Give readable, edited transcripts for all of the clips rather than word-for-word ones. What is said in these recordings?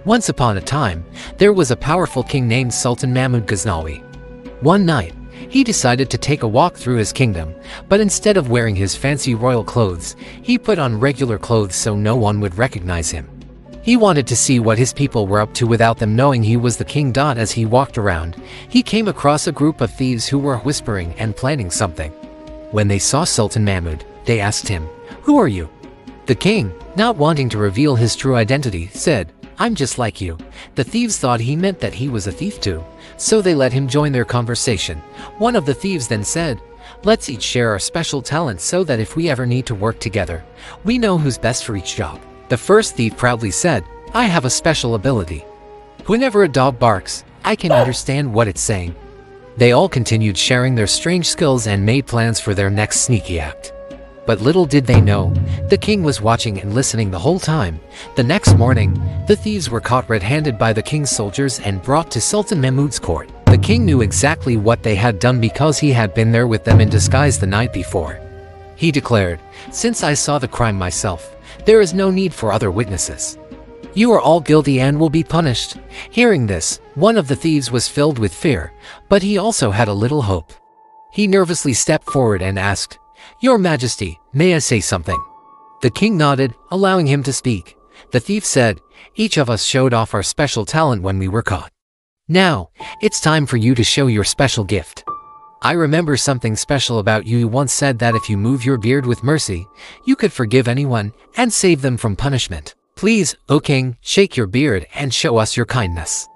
Once upon a time, there was a powerful king named Sultan Mahmud Ghaznavi. One night, he decided to take a walk through his kingdom, but instead of wearing his fancy royal clothes, he put on regular clothes so no one would recognize him. He wanted to see what his people were up to without them knowing he was the king. As he walked around, he came across a group of thieves who were whispering and planning something. When they saw Sultan Mahmud, they asked him, "Who are you?" The king, not wanting to reveal his true identity, said, "I'm just like you." The thieves thought he meant that he was a thief too, so they let him join their conversation. One of the thieves then said, "Let's each share our special talents so that if we ever need to work together, we know who's best for each job." The first thief proudly said, "I have a special ability. Whenever a dog barks, I can understand what it's saying." They all continued sharing their strange skills and made plans for their next sneaky act. But little did they know, the king was watching and listening the whole time. The next morning, the thieves were caught red-handed by the king's soldiers and brought to Sultan Mahmud's court. The king knew exactly what they had done because he had been there with them in disguise the night before. He declared, "Since I saw the crime myself, there is no need for other witnesses. You are all guilty and will be punished." Hearing this, one of the thieves was filled with fear, but he also had a little hope. He nervously stepped forward and asked, "Your Majesty, may I say something?" The king nodded, allowing him to speak. The thief said, "Each of us showed off our special talent when we were caught. Now, it's time for you to show your special gift. I remember something special about you. You once said that if you move your beard with mercy, you could forgive anyone and save them from punishment. Please, O king, shake your beard and show us your kindness.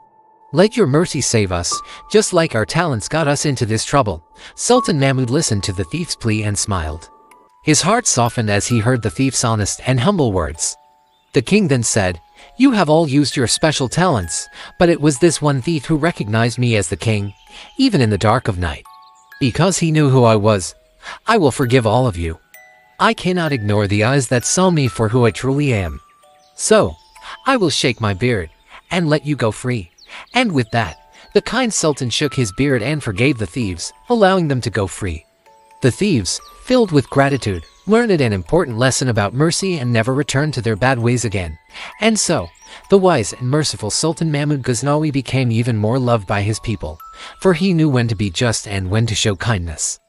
Let your mercy save us, just like our talents got us into this trouble." Sultan Mahmud listened to the thief's plea and smiled. His heart softened as he heard the thief's honest and humble words. The king then said, "You have all used your special talents, but it was this one thief who recognized me as the king, even in the dark of night. Because he knew who I was, I will forgive all of you. I cannot ignore the eyes that saw me for who I truly am. So, I will shake my beard and let you go free." And with that, the kind sultan shook his beard and forgave the thieves, allowing them to go free. The thieves, filled with gratitude, learned an important lesson about mercy and never returned to their bad ways again. And so, the wise and merciful Sultan Mahmud Ghaznavi became even more loved by his people, for he knew when to be just and when to show kindness.